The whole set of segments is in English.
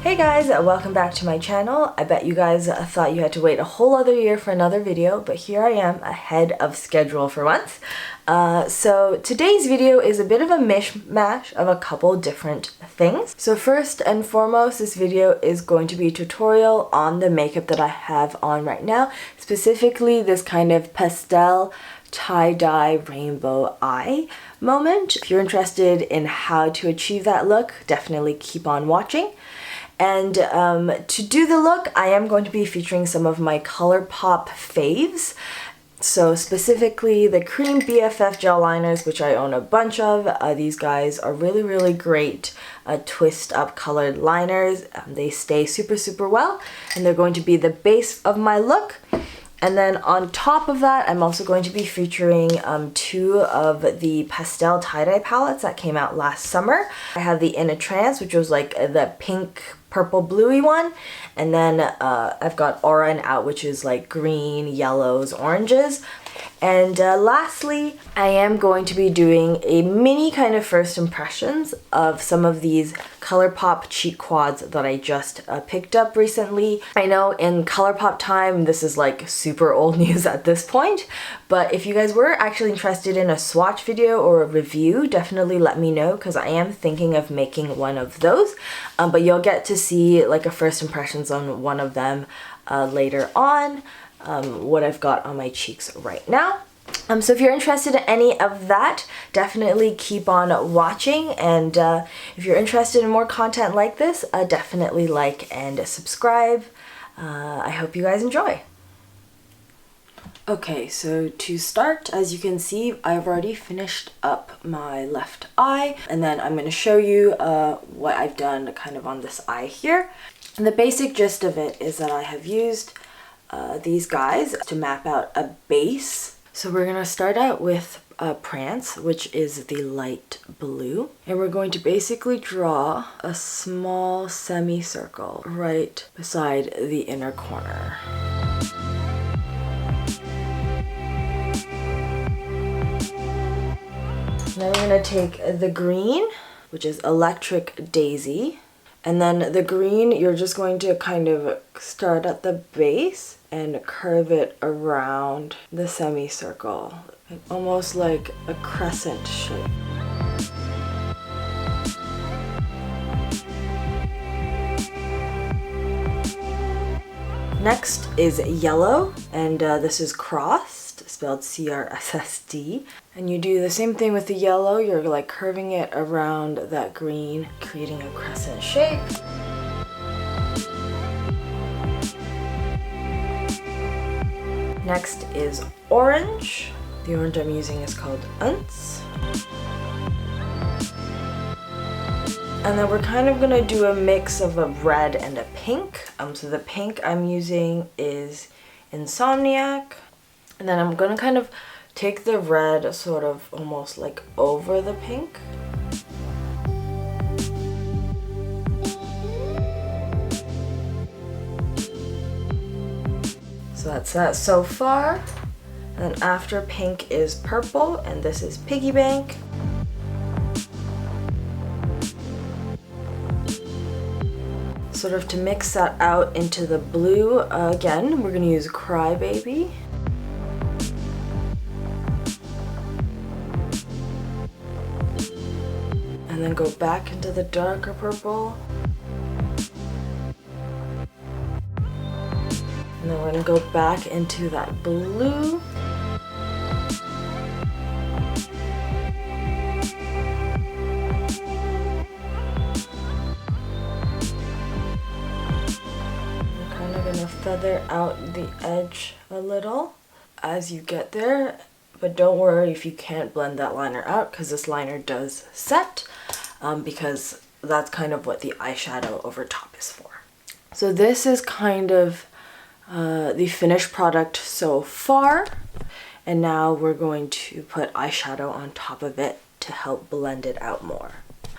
Hey guys, welcome back to my channel. I bet you guys thought you had to wait a whole other year for another video, but here I am ahead of schedule for once. So today's video is a bit of a mishmash of a couple different things. So first and foremost, this video is going to be a tutorial on the makeup that I have on right now, specifically this kind of pastel tie-dye rainbow eye moment. If you're interested in how to achieve that look, definitely keep on watching. And to do the look, I am going to be featuring some of my Colourpop faves. So specifically the Creme BFF gel liners, which I own a bunch of. These guys are really great twist up colored liners. They stay super well, and they're going to be the base of my look. And then on top of that, I'm also going to be featuring two of the pastel tie-dye palettes that came out last summer. I have the In Trance, which was like the pink, purple, bluey one. And then I've got Aura and Out, which is like green, yellows, oranges. And lastly, I am going to be doing a mini kind of first impressions of some of these Colourpop cheek quads that I just picked up recently. I know in Colourpop time, this is like super old news at this point, but if you guys were actually interested in a swatch video or a review, definitely let me know because I am thinking of making one of those. But you'll get to see like a first impressions on one of them later on. What I've got on my cheeks right now. So if you're interested in any of that, definitely keep on watching, and if you're interested in more content like this, definitely like and subscribe. I hope you guys enjoy. Okay, so to start, as you can see, I've already finished up my left eye, and then I'm going to show you what I've done kind of on this eye here. And the basic gist of it is that I have used these guys to map out a base. So we're gonna start out with Prance, which is the light blue, and we're going to basically draw a small semicircle right beside the inner corner. Then we're gonna take the green, which is Electric Daisy, and then the green you're just going to kind of start at the base and curve it around the semicircle, almost like a crescent shape. Next is yellow, and this is crossed, spelled CRSSD. And you do the same thing with the yellow, you're like curving it around that green, creating a crescent shape. Next is orange. The orange I'm using is called Untz. And then we're kind of gonna do a mix of a red and a pink. So the pink I'm using is Insomniac. And then I'm gonna kind of take the red sort of almost like over the pink. So that's that so far. And then after pink is purple, and this is Piggy Bank. Sort of to mix that out into the blue, again, we're gonna use Crybaby. And then go back into the darker purple. And then we're gonna go back into that blue. I'm kind of gonna feather out the edge a little as you get there, but don't worry if you can't blend that liner out because this liner does set, because that's kind of what the eyeshadow over top is for. So this is kind of the finished product so far, and now we're going to put eyeshadow on top of it to help blend it out more.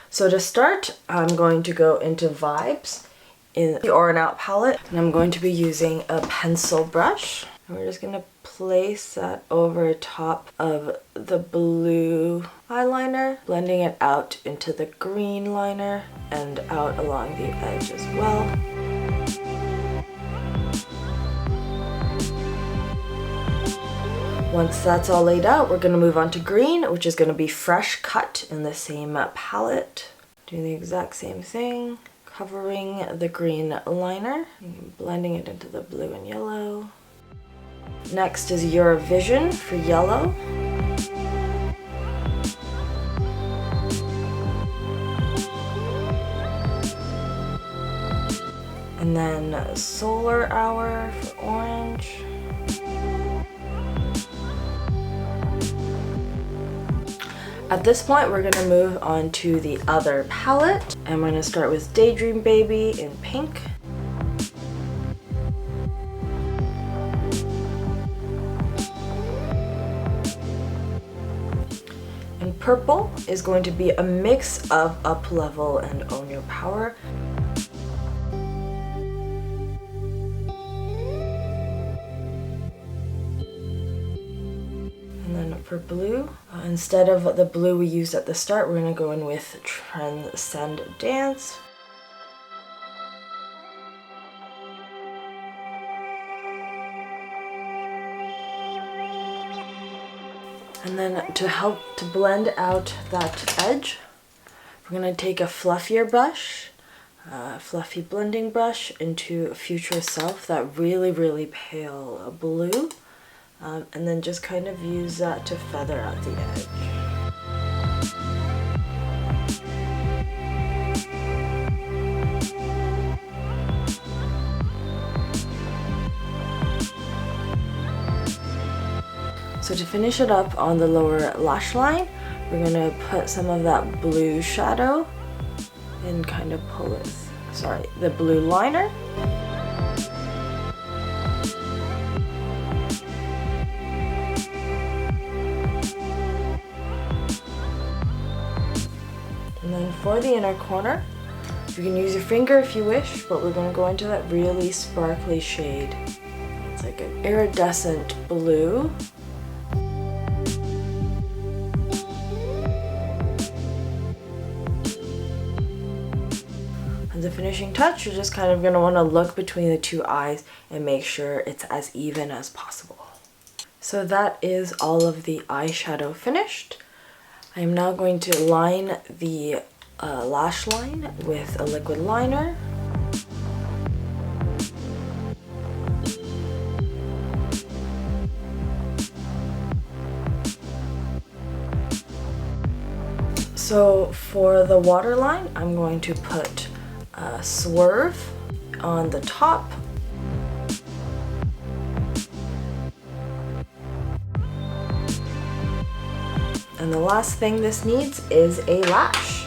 So to start, I'm going to go into Vibes in the Aura and Out palette, and I'm going to be using a pencil brush, and we're just going to place that over top of the blue eyeliner, blending it out into the green liner and out along the edge as well. Once that's all laid out, we're going to move on to green, which is going to be fresh cut in the same palette. Doing the exact same thing, covering the green liner, blending it into the blue and yellow. Next is Your Vision for yellow. And then Solar Hour for orange. At this point, we're going to move on to the other palette. I'm going to start with Daydream Baby in pink. And purple is going to be a mix of Up Level and Own Your Power. For blue, instead of the blue we used at the start, we're going to go in with Transcend Dance. And then to help to blend out that edge, we're going to take a fluffier brush, fluffy blending brush into Future Self, that really pale blue. And then just kind of use that to feather out the edge. So to finish it up on the lower lash line, we're going to put some of that blue shadow and kind of pull it, the blue liner. And then for the inner corner, you can use your finger if you wish, but we're going to go into that really sparkly shade. It's like an iridescent blue. As a finishing touch, you're just kind of going to want to look between the two eyes and make sure it's as even as possible. So that is all of the eyeshadow finished. I am now going to line the lash line with a liquid liner. So for the waterline, I'm going to put Swerve on the top. And the last thing this needs is a lash.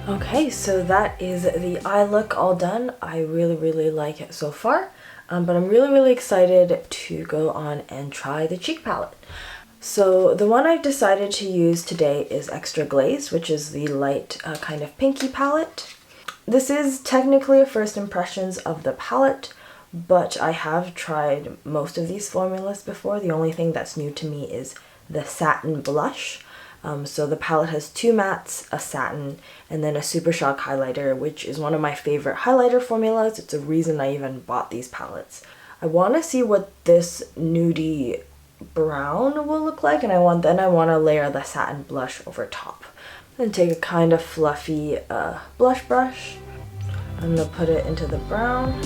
Okay, so that is the eye look all done. I really like it so far, but I'm really excited to go on and try the cheek palette. So the one I've decided to use today is Extra Glazed, which is the light kind of pinky palette. This is technically a first impressions of the palette, but I have tried most of these formulas before. The only thing that's new to me is the satin blush. So the palette has two mattes, a satin, and then a Super Shock highlighter, which is one of my favorite highlighter formulas. It's a reason I even bought these palettes. I want to see what this nudie brown will look like, and I want to layer the satin blush over top. Then take a kind of fluffy blush brush. I'm going to put it into the brown.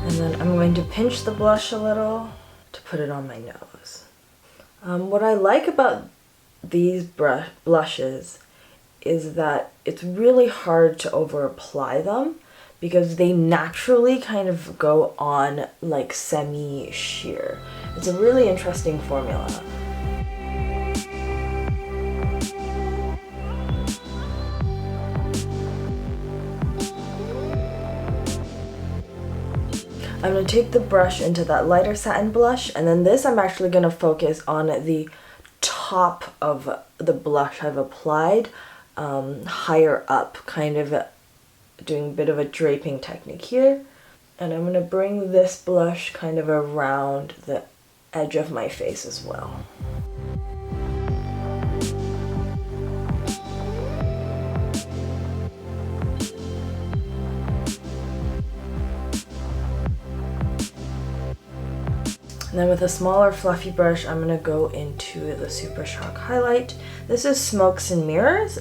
And then I'm going to pinch the blush a little to put it on my nose. What I like about these blushes is that it's really hard to over apply them because they naturally kind of go on like semi-sheer. It's a really interesting formula. I'm going to take the brush into that lighter satin blush, and then this I'm actually going to focus on the top of the blush I've applied, higher up, kind of doing a bit of a draping technique here. And I'm going to bring this blush kind of around the edge of my face as well. And then with a smaller fluffy brush, I'm going to go into the Super Shock highlight. This is Smokes and Mirrors.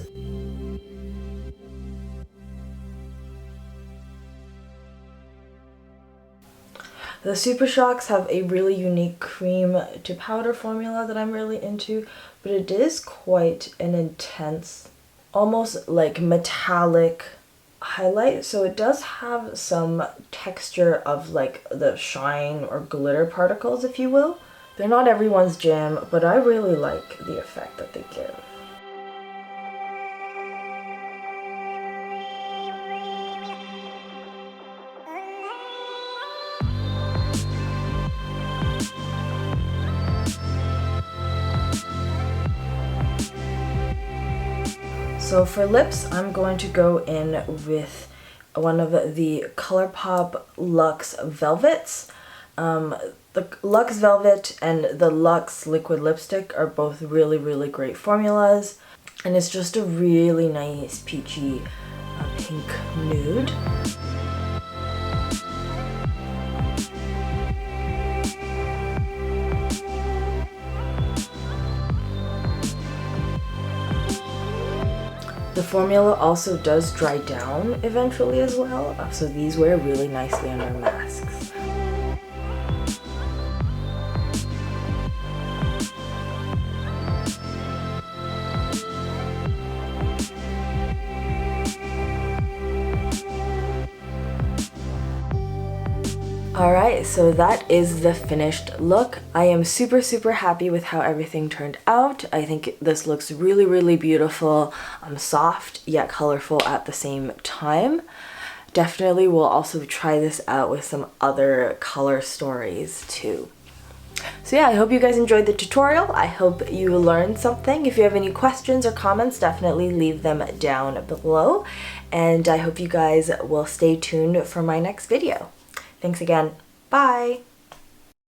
The Super Shocks have a really unique cream to powder formula that I'm really into, but it is quite an intense, almost like metallic highlight, so it does have some texture of like the shine or glitter particles, if you will. They're not everyone's jam, but I really like the effect that they give. So for lips, I'm going to go in with one of the Colourpop Luxe Velvets. The Luxe Velvet and the Luxe Liquid Lipstick are both really, really great formulas. And it's just a really nice peachy pink nude. The formula also does dry down eventually as well, so these wear really nicely under masks. Alright, so that is the finished look. I am super, super happy with how everything turned out. I think this looks really, really beautiful, soft yet colorful at the same time. Definitely will also try this out with some other color stories too. So yeah, I hope you guys enjoyed the tutorial. I hope you learned something. If you have any questions or comments, definitely leave them down below. And I hope you guys will stay tuned for my next video. Thanks again. Bye!